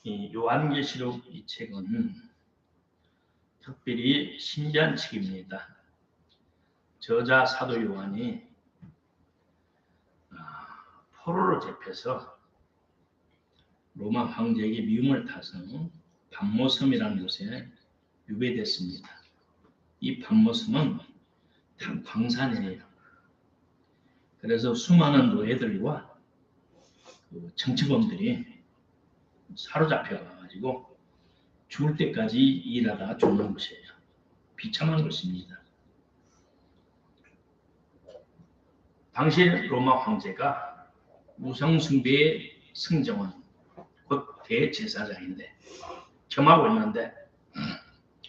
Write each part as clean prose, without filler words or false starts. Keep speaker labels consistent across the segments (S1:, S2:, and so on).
S1: 이 요한계시록 이 책은 특별히 신비한 책입니다. 저자 사도 요한이 포로로 잡혀서 로마 황제에게 미움을 타서 patmos섬이라는 곳에 유배됐습니다. 이 patmos섬은 다 광산이에요. 그래서 수많은 노예들과 정치범들이 사로잡혀가지고 죽을 때까지 일하다가 죽는 곳이에요. 비참한 곳입니다. 당시 로마 황제가 우상숭배의 승정원, 곧 대제사장인데 겸하고 있는데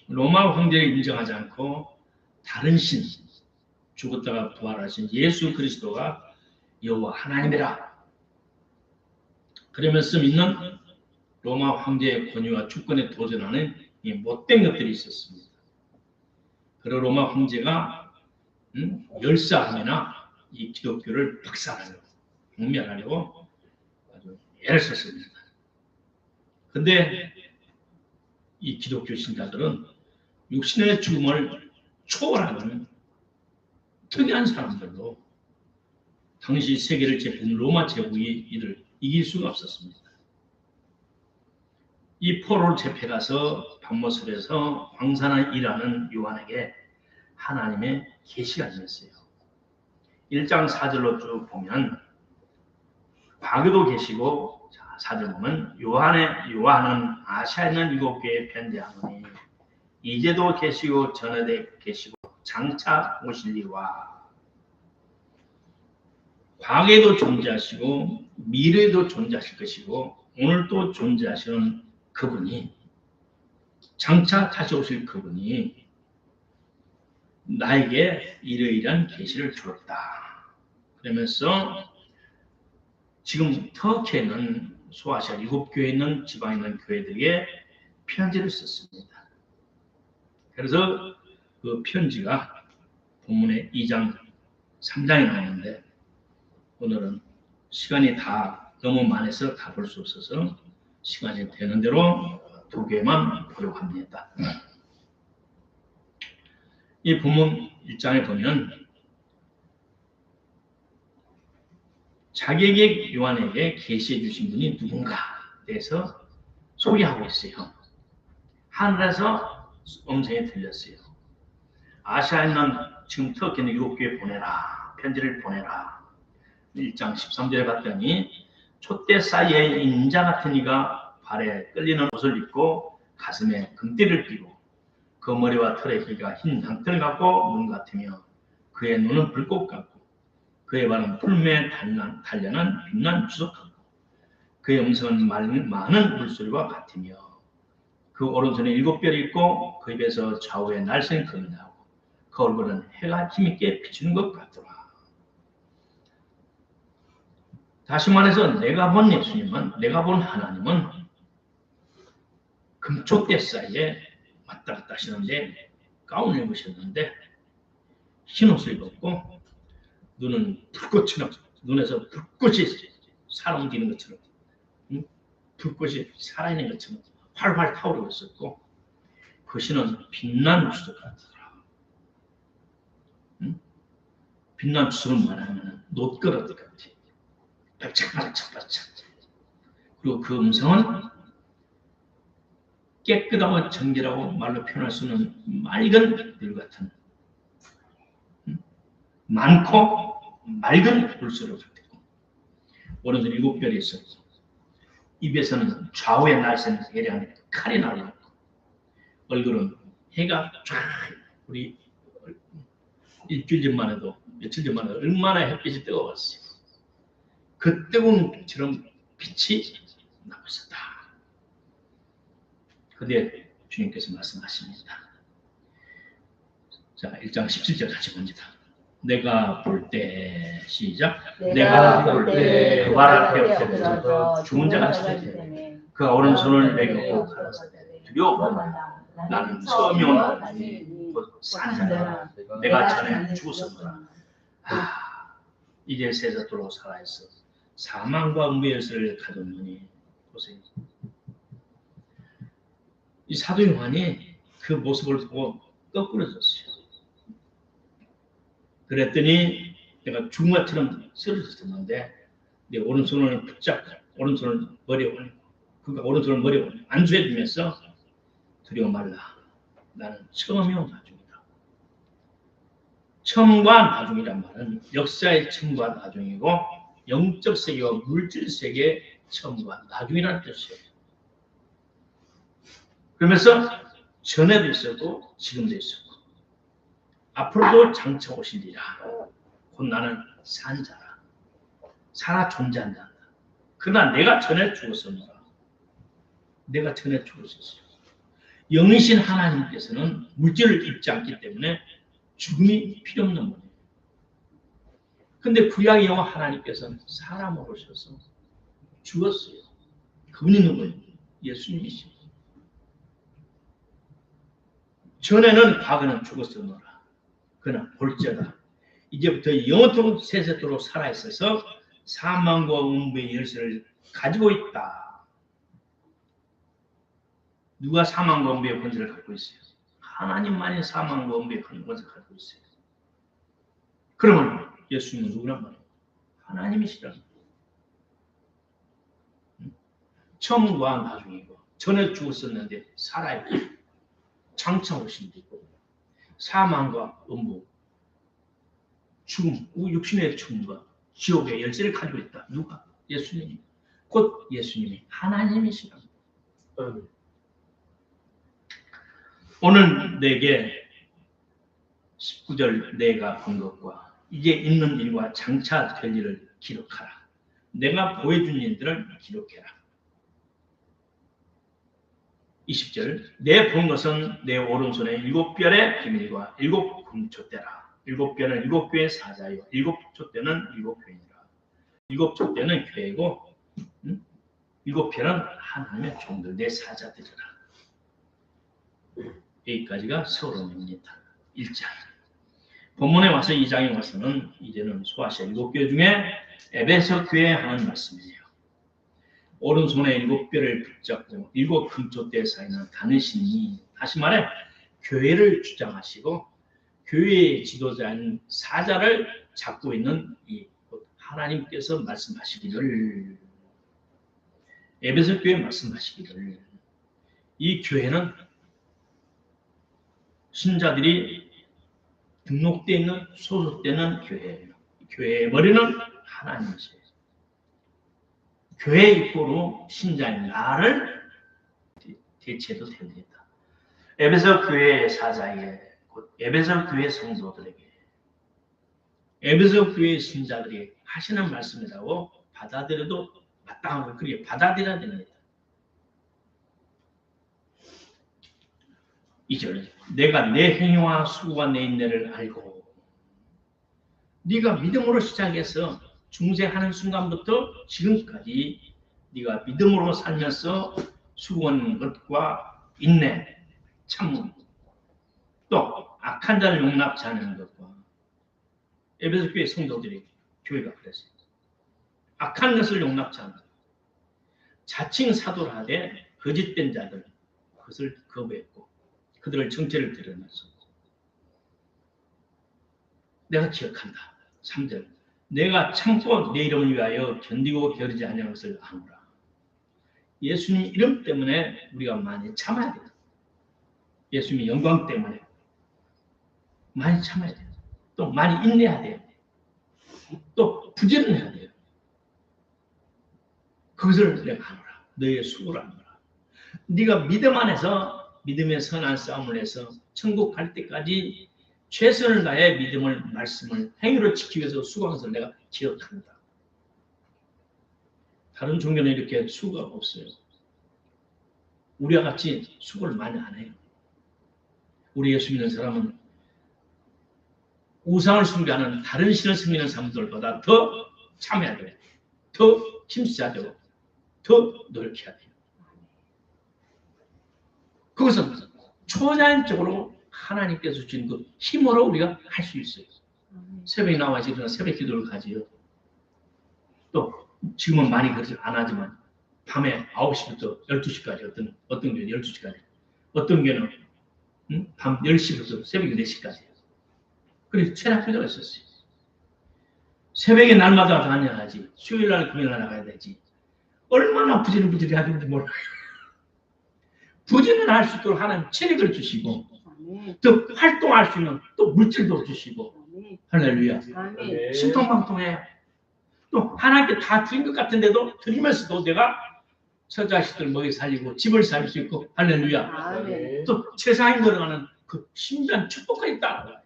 S1: 로마 황제를 인정하지 않고 다른 신, 죽었다가 부활하신 예수 그리스도가 여호와 하나님이라 그러면서 믿는 로마 황제의 권위와 주권에 도전하는 이 못된 것들이 있었습니다. 그리고 로마 황제가 열사함이나 이 기독교를 박살하려고, 박멸하려고 아주 애를 썼습니다. 근데 이 기독교 신자들은 육신의 죽음을 초월하는 특이한 사람들로 당시 세계를 제패는 로마 제국이 이를 이길 수가 없었습니다. 이 포로를 잡혀가서 patmos에서 광산을 일하는 요한에게 하나님의 계시가 있었어요. 1장 4절로 쭉 보면 과거도 계시고 4절 보면 요한은 아시아에 있는 7교회에 편지하노니 이제도 계시고 전에도 계시고 장차 오실리와 과거에도 존재하시고 미래에도 존재하실 것이고 오늘도 존재하시는 그분이 장차 다시 오실 그분이 나에게 이러이러한 계시를 주었다. 그러면서 지금 터키에 있는 소아시아 7교회에 있는 지방에 있는 교회들에게 편지를 썼습니다. 그래서 그 편지가 본문의 2장 3장에 나오는데 오늘은 시간이 다 너무 많아서 다 볼 수 없어서 시간이 되는 대로 2개만 보려고 합니다. 이 본문 1장에 보면 자기에게 요한에게 계시해 주신 분이 누군가 대해서 소개하고 있어요. 하늘에서 음성이 들렸어요. 아시아에 있는 지금 터키는 7교회 보내라. 편지를 보내라. 1장 13절에 봤더니 촛대 사이에 인자 같은 이가 발에 끌리는 옷을 입고 가슴에 금띠를 띠고 그 머리와 털의 길이가 흰 양털 같고 눈 같으며 그의 눈은 불꽃 같고 그의 발은 풀매에 단련한 빛난 주석 같고 그의 음성은 많은 물소리와 같으며 그 오른손에 7별이 있고 그 입에서 좌우에 날쌘 금이 나오고 그 얼굴은 해가 힘있게 비추는 것 같더라. 다시 말해서 내가 본 예수님은, 내가 본 하나님은 금촉대 사이에 왔다 갔다 하시는데 가운을 입으셨는데 흰옷을 입었고 눈은 불꽃처럼 눈에서 불꽃이 살아옮기는 것처럼 불꽃이 살아있는 것처럼 활활 타오르고 있었고 그 신은 빛난 주석 같더라. 빛난 주석을 말하면 놋그릇 같아. 반짝반짝. 그리고 그 음성은 깨끗하고 정결하고 말로 표현할 수 없는 맑은 물 같은 많고 맑은 물소리로 같았고 오른손에 7별이 있었고 입에서는 좌우에 날쌘 예리한 칼이 나오고 얼굴은 해가 쫙 우리 일주일 전만 해도 며칠 전만 해도 얼마나 햇빛이 뜨거웠어요. 그 뜨거운 빛처럼 빛이 나고 있었다. 그런데 주님께서 말씀하십니다. 자, 1장 17절 같이 봅니다. 내가 볼 때 시작. 내가 볼 때 그 발 앞에 엎드려서 죽은 자가 찾아지네. 그가 오른손을 내밀고 가라사대 두려워 마라. 나는 처음이 오나니 곧 산 자라. 내가 전에 죽었었노라. 이제 세자도록 살아있어 사망과 무의 열쇠를 가졌느니 보세요. 이 사도 요한이 그 모습을 보고 거꾸러졌어요. 그랬더니 내가 죽은 것처럼 쓰러졌었는데 내 오른손을 붙잡고 오른손을 머리에 올리고 그러니까 오른손을 머리에 올리고 안수해주면서 두려워 말라. 나는 처음이요 나중이다. 처음과 나중이란 말은 역사의 처음과 나중이고 영적 세계와 물질 세계의 처음과 나중이라는 뜻이에요. 그러면서 전에도 있었고 지금도 있었고 앞으로도 장차 오시리라. 곧 나는 산 자라. 살아 존재한다. 그러나 내가 전에 죽었었노라. 내가 전에 죽었었어요. 영이신 하나님께서는 물질을 입지 않기 때문에 죽음이 필요 없는 분이에요. 근데 구약의 영화 하나님께서는 사람으로 오셔서 죽었어요. 그분이 누구예요? 예수님이시죠. 전에는 과거는 죽었었노라. 그러나 볼지어다. 이제부터 영원토록 세세토록 살아있어서 사망과 음부의 열쇠를 가지고 있다. 누가 사망과 음부의 권세를 갖고 있어요? 하나님만이 사망과 음부의 권세를 갖고 있어요. 그러면 예수님은 누구란 말이에요? 하나님이시라는 거예요. 처음과 나중이고 전에 죽었었는데 살아있고 장차 오신 분이고 사망과 음부 죽음, 육신의 죽음과 지옥의 열쇠를 가지고 있다. 누가? 예수님이. 곧 예수님이 하나님이시다. 오늘 내게 19절 내가 본 것과 이제 있는 일과 장차 될 일을 기록하라. 내가 보여준 일들을 기록해라. 20절 내 본 것은 내 오른손에 7별의 비밀과 7 금초대라. 7별은 7교의 사자요 7촛대는 7교회니라. 7촛대는 교회고 7별은 하나님의 종들 내 사자들이라. 여기까지가 서론입니다. 1장. 본문에 와서 2장에 와서는 이제는 소아시아 7교회 중에 에베소 교회에 하는 말씀이에요. 오른손에 7별을 붙잡고 7 금초대 사이는 다니시니 다시 말해 교회를 주장하시고 교회의 지도자인 사자를 잡고 있는 이 하나님께서 말씀하시기를 에베소 교회 말씀하시기를 이 교회는 신자들이 등록되어 있는 소속되는 교회예요. 교회의 머리는 하나님이세요. 교회 입구로 신자인 나를 대체해도 됩니다. 에베소 교회의 사자에게 곧 에베소 교회 성도들에게 에베소 교회 신자들이 하시는 말씀이라고 받아들여도 마땅하고 그렇게 받아들여야 됩니다. 2절 내가 내 행위와 수고가 내 인내를 알고 네가 믿음으로 시작해서 중생하는 순간부터 지금까지 네가 믿음으로 살면서 수고하는 것과 인내, 참음 또 악한 자를 용납치 않는 것과 에베소 교회 성도들이 교회가 그랬어요. 악한 것을 용납치 않는 자칭 사도를 하되 거짓된 자들 그것을 거부했고 그들을 정체를 드러냈어. 내가 기억한다. 3절 내가 참고 내 이름을 위하여 견디고 게으르지 아니하는 것을 아노라. 예수님 이름 때문에 우리가 많이 참아야 돼요. 예수님의 영광 때문에 많이 참아야 돼요. 또 많이 인내해야 돼요. 또 부지런해야 돼요. 그것을 내가 아노라. 너의 수고를 아노라. 네가 믿음 안에서 믿음의 선한 싸움을 해서 천국 갈 때까지 최선을 다해 믿음을 말씀을 행위로 지키기 위해서 수고한 것을 내가 기억한다. 다른 종교는 이렇게 수고가 없어요. 우리와 같이 수고를 많이 안 해요. 우리 예수 믿는 사람은 우상을 숭배하는 다른 신을 섬기는 사람들보다 더 참여해야 돼요. 더 힘써야 되고 더 노력해야 돼요. 그것은 초자연적으로 하나님께서 주신 그 힘으로 우리가 할 수 있어요. 새벽에 나와서 일어나 새벽 기도를 가지요. 또 지금은 많이 그러지 안 하지만 밤에 9시부터 12시까지 어떤 교회 12시까지 어떤 게는 밤 10시부터 새벽 4시까지. 그래서 체납표가 있었어요. 새벽에 날마다 다녀야지. 수요일 날 금요일 날 나가야 되지. 얼마나 부지런부지런하는지 몰라요. 부지런할 수 있도록 하나님 체력을 주시고 또 활동할 수 있는 또 물질도 주시고 할렐루야. 신통방통해. 또 하나님께 다 드린 것 같은데도 드리면서도 내가 저 자식들 먹여 살리고 집을 살릴 수 있고 할렐루야. 또 세상에 들어가는 그 신비한 축복까지 따라가요.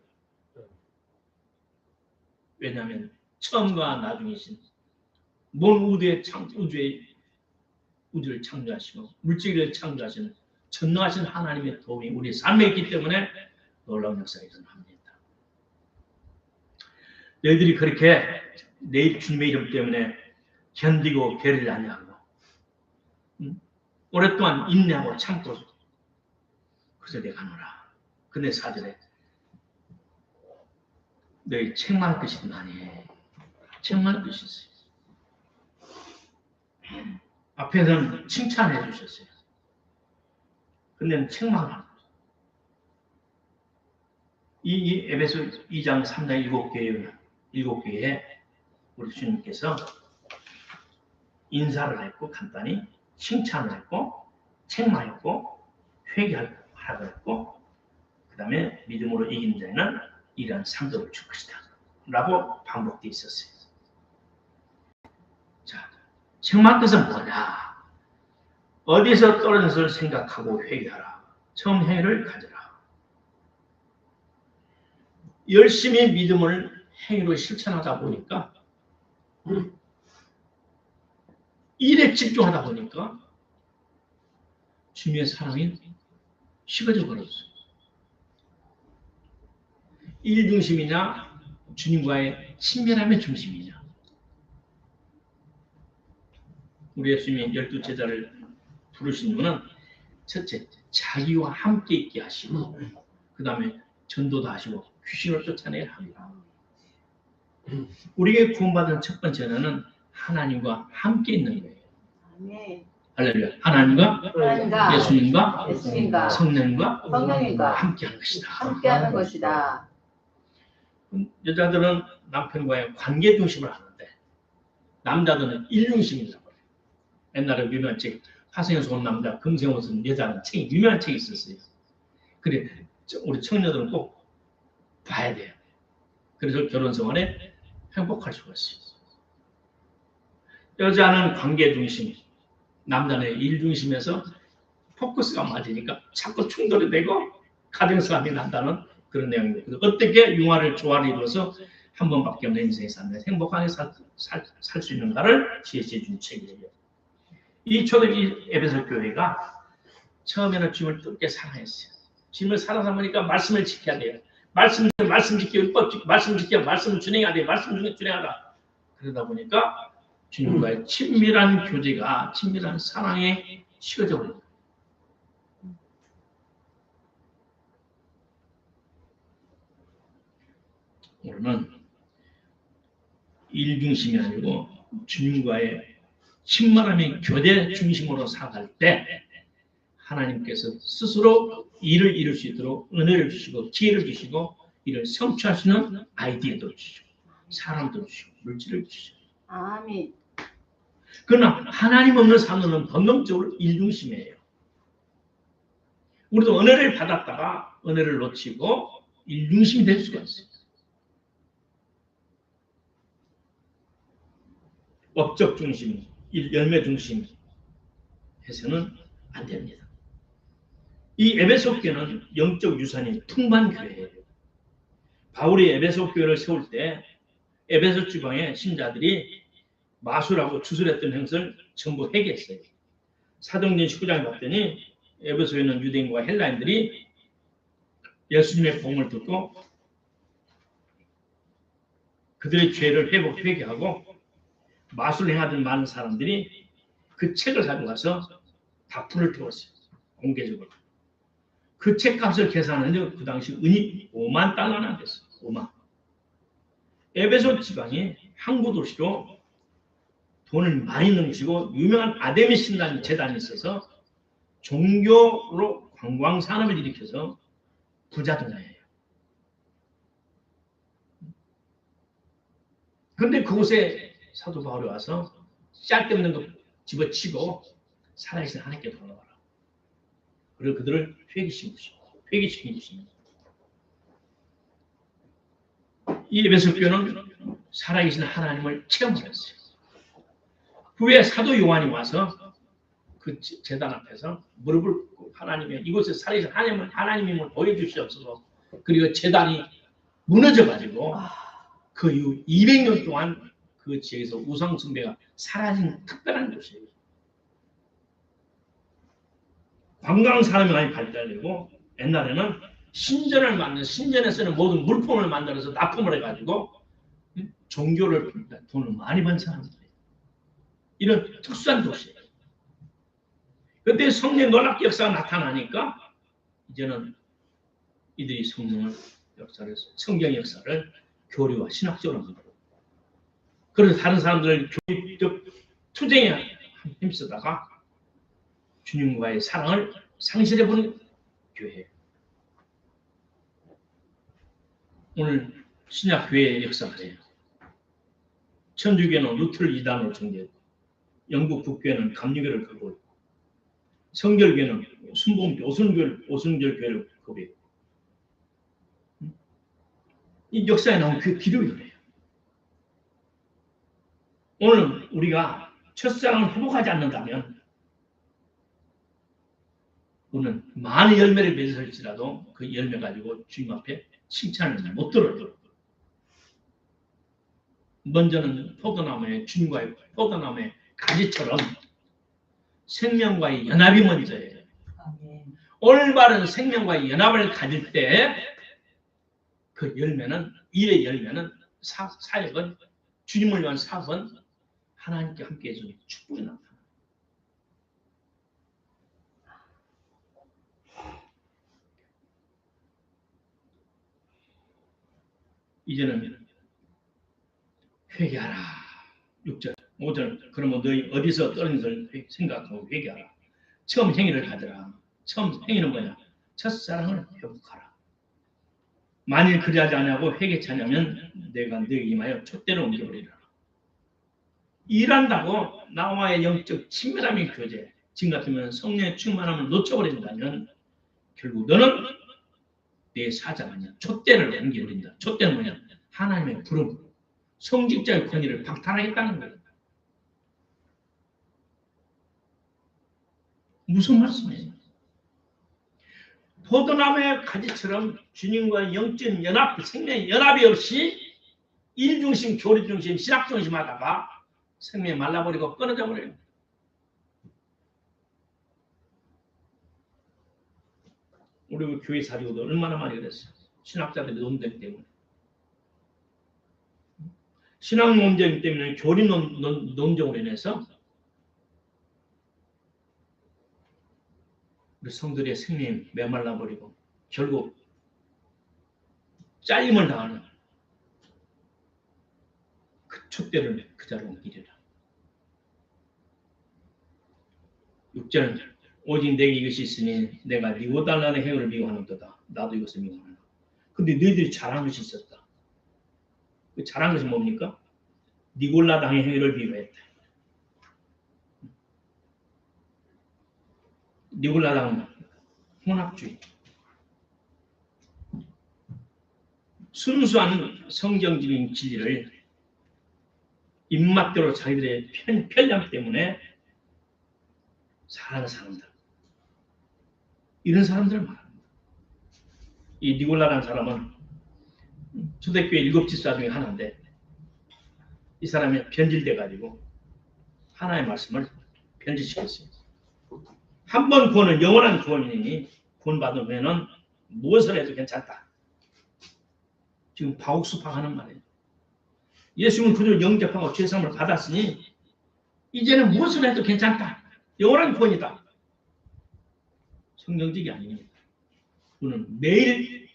S1: 왜냐하면 처음과 나중이신 먼 우주를 창조하시고 물질을 창조하시는 전능하신 하나님의 도움이 우리 삶에 있기 때문에 놀라운 역사가 일어납니다. 너희들이 그렇게 내 주님의 이름 때문에 견디고 괴를 아니하고 오랫동안 인내하고 참고 그래서 내가 가노라. 근데 4절에 너희 책망할 것이 많이 책망할 것이 있어요. 앞에서는 칭찬해 주셨어요. 근데 책망을 하는 거죠. 이 에베소 2장 3장 7개에 우리 주님께서 인사를 했고 간단히 칭찬을 했고 책망했고 회개하라고 했고 그 다음에 믿음으로 이긴 자에는 이러한 상급을 줄 것이다 라고 반복되어 있었어요. 자, 책망할 것은 뭐냐? 어디서 떨어져서 생각하고 회개하라. 처음 행위를 가져라. 열심히 믿음을 행위로 실천하다 보니까 일에 집중하다 보니까 주님의 사랑이 식어져 버렸어요. 일 중심이냐 주님과의 친밀함의 중심이냐. 우리 예수님이 12제자를 부르신 이유는 첫째 자기와 함께 있게 하시고 그 다음에 전도도 하시고 귀신을 쫓아내야 합니다. 우리에게 구원받은 첫 번째는 하나님과 함께 있는 거예요. 할렐루야. 하나님과 예수님과 성령과 함께하는 것이다.
S2: 함께하는 것이다.
S1: 여자들은 남편과의 관계 중심을 하는데 남자들은 일 중심이라고 해요. 옛날에 유명한 책 화성에서 온 남자 금생에서 온 여자는 책이 유명한 책이 있었어요. 그래 우리 청년들은 꼭 봐야 돼요. 그래서 결혼 생활에 행복할 수가 있어요. 여자는 관계 중심, 남자는 일 중심에서 포커스가 맞으니까 자꾸 충돌이 되고 가정싸움이 난다는 그런 내용입니다. 어떻게 융화를 조화를 이루어서 한 번밖에 없는 인생에 살면 행복하게 살 수 있는가를 지혜시해 준 책이에요. 이 초대기 에베소 교회가 처음에는 주님을 뜨겁게 사랑했어요. 주님을 사랑하다 보니까 말씀을 지켜야 돼요. 말씀 지키고 율법 지키고 말씀 지키고 말씀을 준행해야 돼요. 말씀 중에 준행하다. 그러다 보니까 주님과의 친밀한 교제가 친밀한 사랑에 식어져 버립니다. 오늘은 일 중심이 아니고 주님과의 친밀함의 교제 중심으로 살아갈 때 하나님께서 스스로 일을 이룰 수 있도록 은혜를 주시고 기회를 주시고 이를 성취할 수 있는 아이디어도 주시고 사람도 주시고 물질을 주시고
S2: 아멘.
S1: 그러나 하나님 없는 삶은 본능적으로 일 중심이에요. 우리도 은혜를 받았다가 은혜를 놓치고 일 중심이 될 수가 있어요. 업적 중심, 열매 중심 해서는 안 됩니다. 이 에베소 교회는 영적 유산이 풍부한 교회예요. 바울이 에베소 교회를 세울 때 에베소 지방의 신자들이 마술하고 주술했던 행사를 전부 회개했어요. 사도행전 19장에 봤더니 에베소에 있는 유대인과 헬라인들이 예수님의 복음을 듣고 그들의 죄를 회개하고 마술을 행하던 많은 사람들이 그 책을 가져가서 다 불을 태웠어요. 공개적으로. 그 책값을 계산하는데 그 당시 은이 5만 달러나 됐어요. 5만. 에베소 지방이 항구 도시로 돈을 많이 넘치고 유명한 아데미 신당 재단이 있어서 종교로 관광 산업을 일으켜서 부자도 나요. 그런데 그곳에 사도 바울이 와서 짤데없는 거 집어치고 살아계신 하나님께 돌아와라. 그리고 그들을 회개시킨 것입니다. 이 에베소 교회는 살아계신 하나님을 체험했어요. 후에 사도 요한이 와서 그 제단 앞에서 무릎을 꿇고 하나님의 이곳에 살아계신 하나님임을 보여주시옵소서. 그리고 제단이 무너져가지고 그 이후 200년 동안 그 지역에서 우상 숭배가 사라진 특별한 곳이에요. 관광 산업이 많이 발달되고 옛날에는 신전에서는 모든 물품을 만들어서 납품을 해가지고 종교를 돈을 많이 번 사람들이에요. 이런 특수한 도시예요. 그때 성령의 놀랍게 역사가 나타나니까 이제는 이들이 성경의 역사를 교리와 신학적으로 만들고 그래서 다른 사람들을 교육적 투쟁에 힘쓰다가 주님과의 사랑을 상실해버린 교회예요. 오늘 신약교회의 역사가 그래요. 천주교는 루터를 이단으로 정죄했고 영국 국교회는 감리교를 거부했고 성결교회는 순복음교, 오순절교회를 거부했고 이 역사에 나온 그 기록이 그래요. 오늘 우리가 첫사랑을 회복하지 않는다면 우리는 많은 열매를 맺을지라도 그 열매 가지고 주님 앞에 칭찬을 못 들어요. 먼저는 포도나무의 주님과의 포도나무의 가지처럼 생명과의 연합이 먼저예요. 올바른 생명과의 연합을 가질 때 그 열매는 일의 열매는 사역은 주님을 위한 사역은 하나님께 함께 해주는 축복이 나타나요. 이제는 회개하라. 6절, 5절. 그러면 너희 어디서 떨어진 것을 생각하고 회개하라. 처음 행위를 가져라. 처음 행위는 뭐냐? 첫사랑을 회복하라. 만일 그리하지 않냐고 회개치 않으면 내가 너에게 임하여 촛대를 옮겨버리라. 일한다고 나와의 영적 친밀함의 교제, 지금 같으면 성령의 충만함을 놓쳐버린다면 결국 너는 내 사자가 아니야. 촛대를 옮겨버린다. 촛대는 뭐냐? 하나님의 부름, 성직자의 권위를 박탈하겠다는 거예요. 무슨 말씀이에요? 포도나무의 가지처럼 주님과 영적 연합, 생명의 연합이 없이 일중심, 교리중심, 신학중심 하다가 생명이 말라버리고 끊어져 버려요. 우리 교회 사리고도 얼마나 많이 그랬어요. 신학자들의 논쟁 때문에. 신학 논쟁 때문에 교리 논쟁으로 인해서 우리 성들의 생명이 메말라버리고 결국 잘림을 당하는 그 촛대를 그 자리로 옮기리라. 6절은 오직 내게 이것이 있으니 내가 미워달라는 행위를 미워하는도다. 나도 이것을 미워하노라. 근데 너희들이 잘한 것이 있었다. 그 잘한 것이 뭡니까? 니골라당의 행위를 미워했다. 니골라당은 혼합주의. 순수한 성경적인 진리를 입맛대로 자기들의 편향 때문에 살아가는 사람들. 이런 사람들을 말합니다. 이 니골라라는 사람은 초대교회 7집사 중에 하나인데 이 사람이 변질돼가지고 하나의 말씀을 변질시켰어요. 한 번 구원은 영원한 구원이니 구원받으면 무엇을 해도 괜찮다. 지금 파국수파하는 말이에요. 예수님은 그를 영접하고 죄사함을 받았으니 이제는 무엇을 해도 괜찮다. 영원한 구원이다. 성경적이 아닙니다. 우리는 매일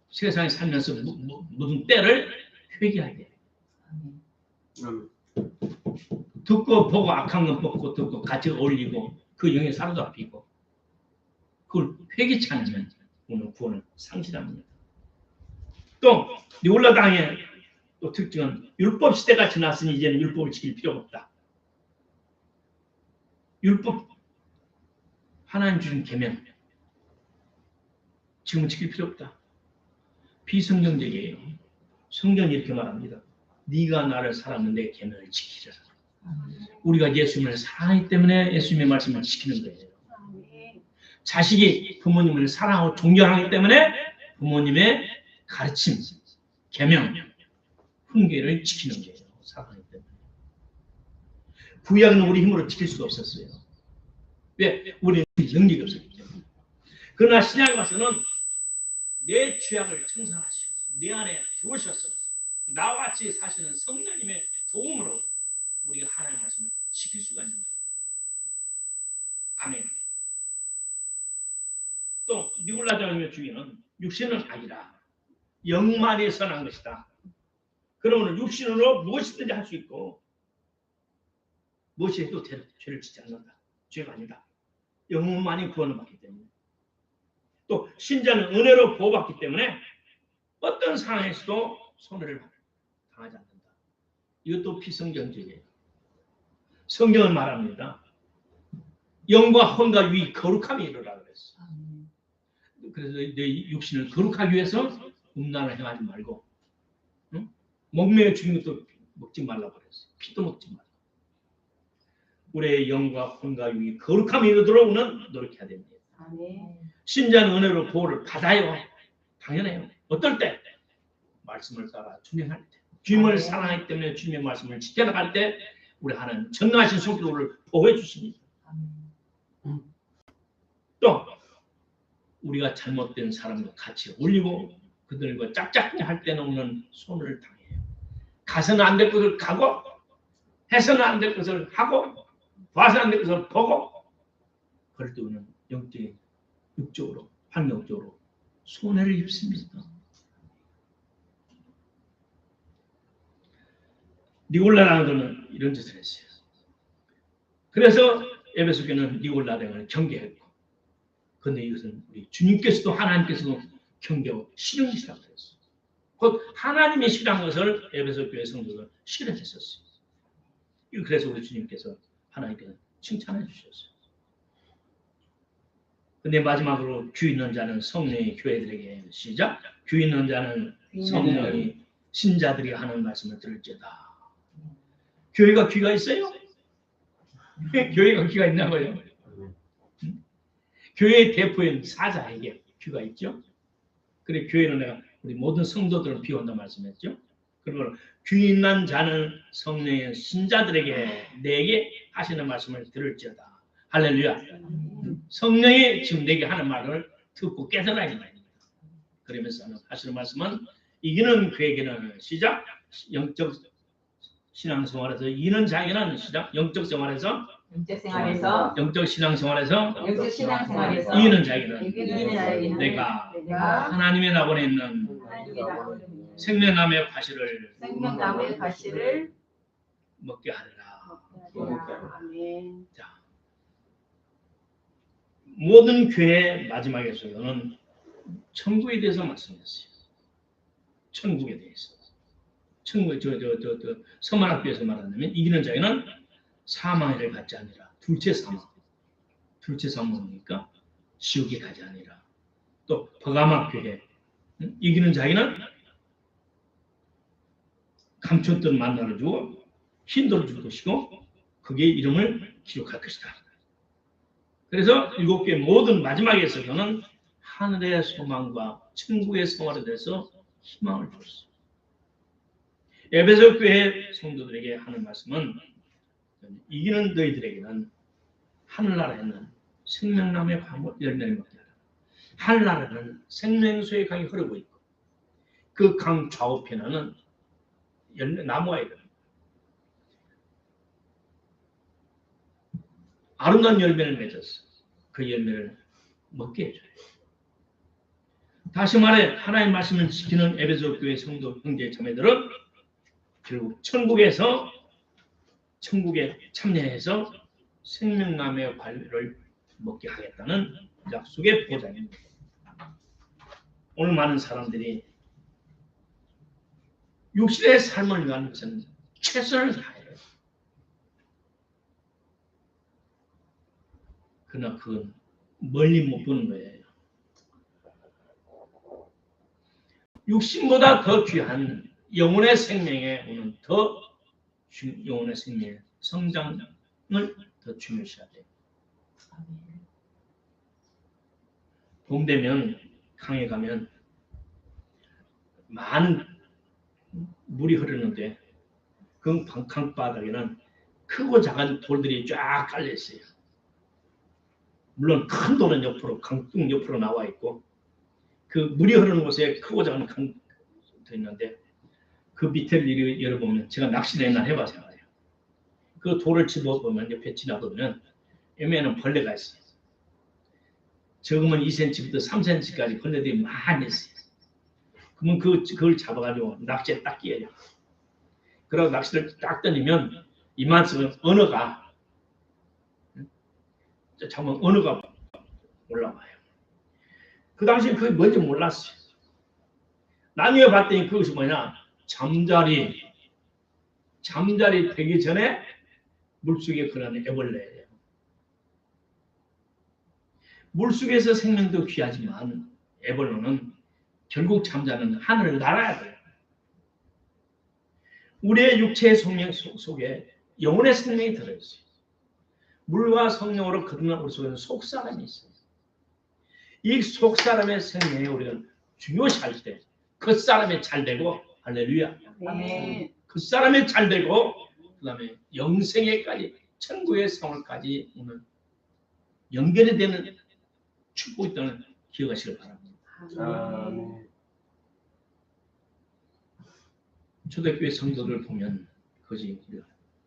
S1: 세상에 살면서 묻은 때를 회개해야 돼요. 듣고 보고 악한 건 뽑고 듣고 같이 어울리고 그 영에 사로잡히고 그걸 회개치 않으면 오늘 구원을 상실합니다. 또 니골라 당의 또 특징은 율법 시대가 지났으니 이제는 율법을 지킬 필요가 없다. 율법 하나님 주신 계명 지금은 지킬 필요 없다. 비성경적이에요. 성경이 이렇게 말합니다. 네가 나를 사랑하는 내 계명을 지키라. 우리가 예수님을 사랑하기 때문에 예수님의 말씀을 지키는 거예요. 자식이 부모님을 사랑하고 존경하기 때문에 부모님의 가르침, 계명, 훈계를 지키는 거예요. 사랑하기 때문에. 구약은 우리 힘으로 지킬 수가 없었어요. 왜? 우리는 능력이 없었기 때문에. 그러나 신약에 와서는 내 죄악을 청산하시고 내 안에 들어오셔서 나와 같이 사시는 성령님의 도움으로 우리가 하나님의 말씀을 지킬 수가 있는 거예요. 아멘. 또 니골라당의 주의는 육신은 아니라 영만이 선한 것이다. 그러면 육신으로 무엇이든지 할 수 있고 무엇이 해도 죄를 짓지 않는다. 죄가 아니다. 영만이 구원을 받기 때문에. 또 신자는 은혜로 보호받기 때문에 어떤 상황에서도 손해를 당하지 않는다. 이것도 비성경적이에요. 성경은 말합니다. 영과 혼과 위 거룩함이 이르라 그랬어. 그래서 내 육신을 거룩하기 위해서 음란을 행하지 말고, 응? 목매어 죽인 것도 먹지 말라고 그랬어. 피도 먹지 말라. 우리의 영과 혼과 위 거룩함이 이르도록 우리는 노력해야 됩니다. 신자는 은혜로 보호를 받아요. 당연해요. 어떨 때? 말씀을 따라 준행할 때. 주님을 사랑하기 때문에 주님의 말씀을 지켜나갈 때 우리 하나님 전능하신 손길로 우리를 보호해 주십니다. 또 우리가 잘못된 사람과 같이 올리고 그들과 짝짝꿍 할 때는 우리는 손을 당해요. 가서는 안 될 것을 가고 해서는 안 될 것을 하고 봐서는 안 될 것을 보고 그럴 때 우리는 영적인 육적으로 환경적으로 손해를 입습니다. 니골라라는 것은 이런 짓을 했어요. 그래서 에베소 교회는 니골라당을 경계했고, 그런데 이것은 우리 주님께서도 하나님께서도 경계하고 싫으시라고 했어요. 곧 하나님이 싫은 것을 에베소 교회 성도들 싫어했었어요. 그래서 우리 주님께서 하나님께서 칭찬해 주셨어요. 근데 마지막으로 귀 있는 자는 성령이 교회들에게 시작. 귀 있는 자는 성령이 신자들이 하는 말씀을 들을지어다. 교회가 귀가 있어요? 교회가 귀가 있나봐요. 교회의 대표인 사자에게 귀가 있죠. 그래 교회는 내가 우리 모든 성도들을 비운다 말씀했죠. 그리고 귀 있는 자는 성령의 신자들에게 내게 하시는 말씀을 들을지어다. 할렐루야. 성령이 지금 내게 하는 말을 듣고 깨달아야 됩니다. 그러면서 하시는 말씀은 이기는 그에게는 시작 영적 신앙생활에서 이기는 자에게는 시작 영적 생활에서 영적 신앙생활에서 이기는 자에게는 내가 하나님의 나번에 있는 생명나무의 과실을 먹게 하리라. 자, 모든 교회 마지막에서는 천국에 대해서 말씀했어요. 천국에 대해서. 천국 서만학교에서 말하자면 이기는 자에는 사망을 갖지 아니라 둘째 사망이니까 지옥에 가지 아니라. 또 버가마교회 이기는 자에는 감췄던 만나를 주고 흰돌을 줄 것이고 그게 이름을 기록할 것이다. 그래서 7개 모든 마지막에서는 하늘의 소망과 천국의 생활에 대해서 희망을 줬어요. 에베소 교회 성도들에게 하는 말씀은 이기는 너희들에게는 하늘나라에 있는 생명나무의 강을 열매를 먹게 하라. 하늘나라는 생명수의 강이 흐르고 있고 그 강 좌우편에는 나무가 있다. 아름다운 열매를 맺었어. 그 열매를 먹게 해줘요. 다시 말해 하나님의 말씀을 지키는 에베소 교회 성도 형제 자매들은 결국 천국에 참여해서 생명나무의 과일을 먹게 하겠다는 약속의 보장입니다. 오늘 많은 사람들이 육신의 삶을 위한 것은 최선을 다해요. 그러나 그건 멀리 못 보는 거예요. 육신보다 더 귀한 영혼의 생명에 오는 영혼의 생명의 성장을 더 중요시해야 돼요. 봄 되면 강에 가면 많은 물이 흐르는데 그 강바닥에는 크고 작은 돌들이 쫙 깔려 있어요. 물론 큰 돌은 옆으로 강둑 옆으로 나와 있고 그 물이 흐르는 곳에 크고 작은 강도 있는데 그 밑에를 열어보면 제가 낚시를 옛날 해봐서 알아요. 그 돌을 집어보면 옆에 지나보면 옆에는 벌레가 있어요. 적으면 2cm부터 3cm까지 벌레들이 많이 있어요. 그러면 그걸 잡아가지고 낚시에 딱 끼어요. 그러고 낚시를 딱 던지면 이만큼은 언어가 잡으면 언어가 올라와요. 그 당시에 그게 뭔지 몰랐어요. 나중에 봤더니 그것이 뭐냐, 잠자리 되기 전에 물속에 그런 애벌레예요. 물속에서 생명도 귀하지만 애벌레는 결국 잠자는 하늘을 날아야 돼요. 우리의 육체의 생명 속에 영혼의 생명이 들어있어요. 물과 성령으로 거듭난 우리 속에는 속사람이 있어요. 이 속사람의 생명이 우리가 중요시할 때 그 사람이 잘 되고, 할렐루야.
S2: 아멘.
S1: 그 사람이 잘 되고, 그 다음에 영생에까지, 천국의 생활까지 오늘 연결이 되는 축복이 있다는 기억하시길 바랍니다.
S2: 아멘.
S1: 초대교회 성도들 보면 그것이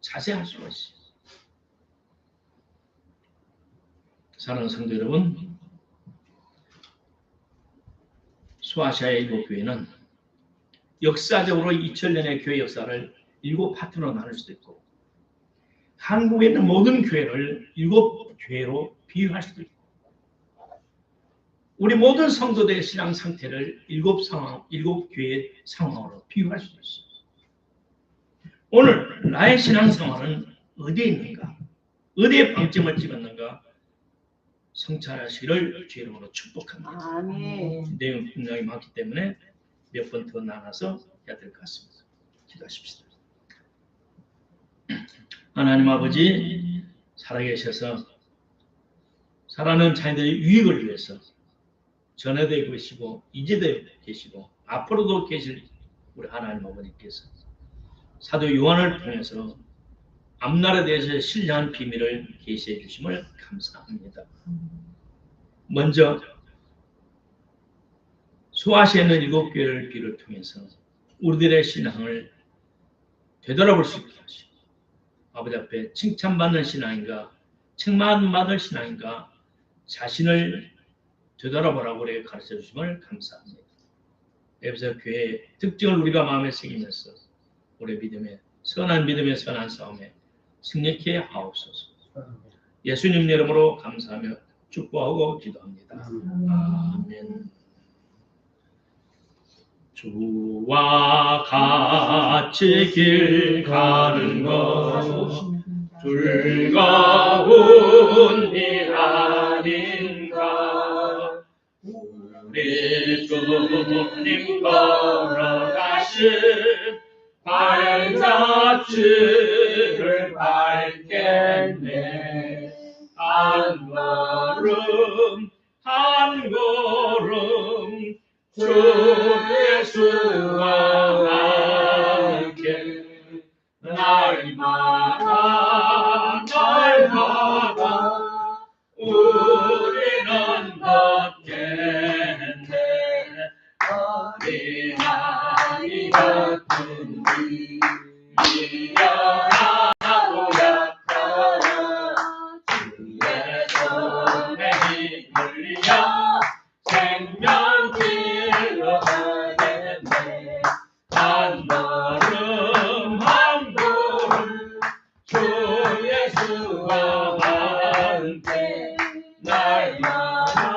S1: 자세할 수가 있어요. 사랑하는 성도 여러분, 수아시아의 일곱 교회는 역사적으로 2000년의 교회 역사를 7파트로 나눌 수도 있고, 한국에 있는 모든 교회를 7교회로 비유할 수도 있고, 우리 모든 성도들의 신앙 상태를 7교회의 상황으로 비유할 수도 있어요. 오늘 나의 신앙 상황은 어디에 있는가? 어디에 방점을 찍었는가? 성찰하시기를 주의 이름으로 축복합니다.
S2: 아멘.
S1: 내용 굉장히 많기 때문에 몇 번 더 나눠서 해야 될 것 같습니다. 기도하십시다. 하나님 아버지, 살아계셔서 살아가는 자녀들의 유익을 위해서 전에도 계시고 이제도 계시고 앞으로도 계실 우리 하나님 아버지께서 사도 요한을 통해서 앞날에 대해서 신령한 비밀을 계시해 주심을 감사합니다. 먼저 수아시아에 있는 7교회를 비를 통해서 우리들의 신앙을 되돌아볼 수 있게 하시고, 아버지 앞에 칭찬받는 신앙인가, 칭찬받을 신앙인가, 자신을 되돌아보라고 우리에게 가르쳐 주심을 감사합니다. 에베소 교회의 특징을 우리가 마음에 새기면서 우리 믿음의 선한 싸움에 승리케 하옵소서. 예수님 이름으로 감사하며 축복하고 기도합니다. 아멘. 주와 같이 길 가는 것 즐거운 일 아닌가. 우리 주님 걸어가신 발자취를 밟겠네. 한 걸음 한 걸음 주 예수와 함께 날마다 우리는 걷겠네. 어린아이 같은 미련하고 약하여 주의 손에 힘을리며 생명 길러 가겠네. 한 걸음 한 걸음 주 예수와 함께 날마다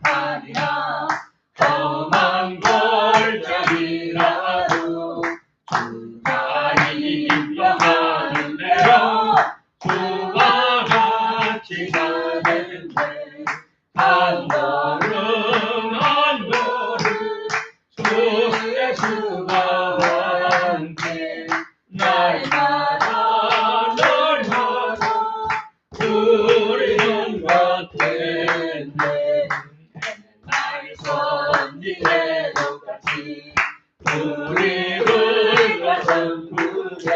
S2: 아니라
S3: 험한 골짜기라도 주가 인도하는 대로 주와 같이 가는데 한 걸음 한 걸음 주 예수와 함께 날마다 날마다 우리는 같은데 날 선지해 똑같이 우리들과 천국에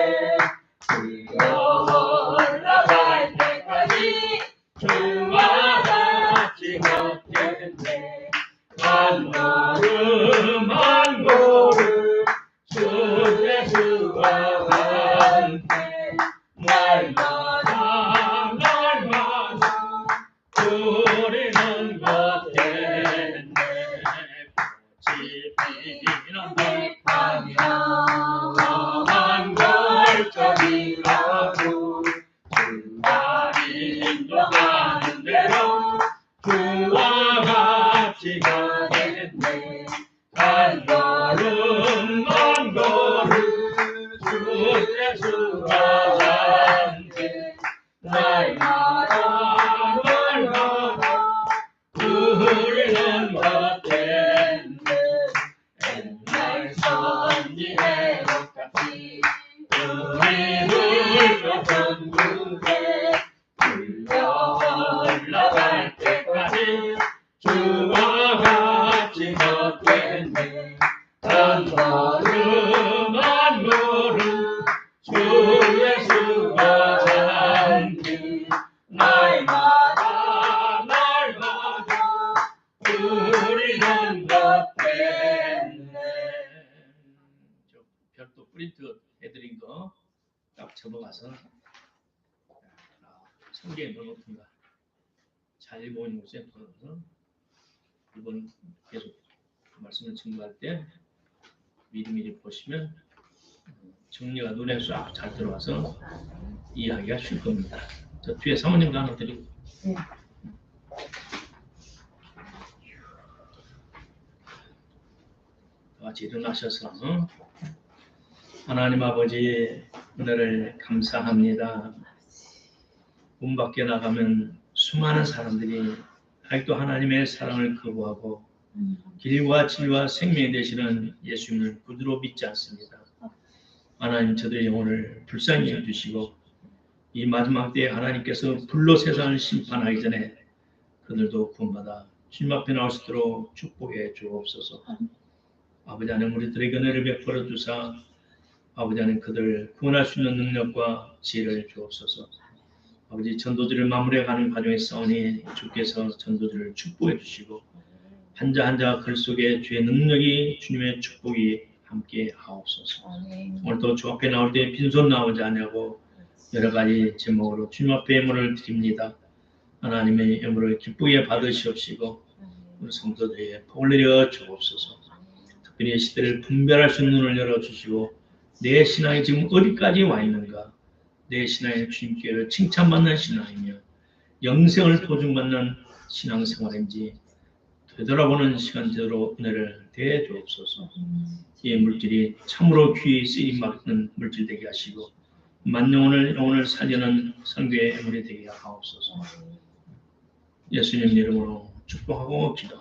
S3: 올라갈 때까지 주와 같이 걷겠네 한 걸음 한 걸음 주 예수와 함께 날마다 날마다 우리는 걷겠네 꽃이 피는
S2: 아니라
S3: 험한 골짜기라도 주가 인도하는 대로 주와 같이 가겠네 한 걸음 한 걸음 주 예수와 함께 날마다 날마다 우리는 걷겠네 옛날 선지해 똑같이 우리들과 천국에 불려 올라갈 때까지 주와 같이 걷겠네 한 걸음 한 걸음 주 예수와 함께 날마다 날마다 우리는 걷겠네
S1: 저 별도 프린트 해드린 거 딱 접어가서 성경에 넣어놓든가 잘 읽어보는 곳에 넣어서 이번 계속 말씀을 증거할 때 미리미리 보시면 정리가 눈에 쫙 잘 들어와서 이해하기가 쉬울 겁니다. 저 뒤에 사모님도 하나 드리고.
S2: 네.
S1: 다 같이 일어나셔서 하나님 아버지 은혜를 감사합니다. 문 밖에 나가면 수많은 사람들이 아직도 하나님의 사랑을 거부하고 길과 진리와 생명이 되시는 예수님을 그대로 믿지 않습니다. 하나님 저들의 영혼을 불쌍히 여주시고 이 마지막 때에 하나님께서 불로 세상을 심판하기 전에 그들도 구원받아 주님 앞에 나올 수 있도록 축복해 주옵소서. 아버지 하나님 우리들에게 은혜를 베풀어 주사 아버지 하나님 그들 구원할 수 있는 능력과 지혜를 주옵소서. 아버지 전도들을 마무리해가는 과정에 싸우니 주께서 전도들을 축복해 주시고 한자 한자 글 속에 주의 능력이 주님의 축복이 함께 하옵소서. 오늘도 주 앞에 나올 때 빈손 나오지 않냐고 여러 가지 제목으로 주님 앞에 예물을 드립니다. 하나님의 예물을 기쁘게 받으시옵시고 우리 성도들에게 복을 내려 주옵소서. 특별히 시대를 분별할 수 있는 눈을 열어주시고 내 신앙이 지금 어디까지 와 있는가, 내 신앙이 주님께 칭찬받는 신앙이며 영생을 보증받는 신앙생활인지 되돌아보는 시간대로 은혜를 대해 주옵소서. 이 물질이 참으로 귀히 쓰임받는 물질 되게 하시고 만영혼을 영혼을 살리는 선교의 예물이 되게 하옵소서. 예수님 이름으로 축복하고 기도합니다.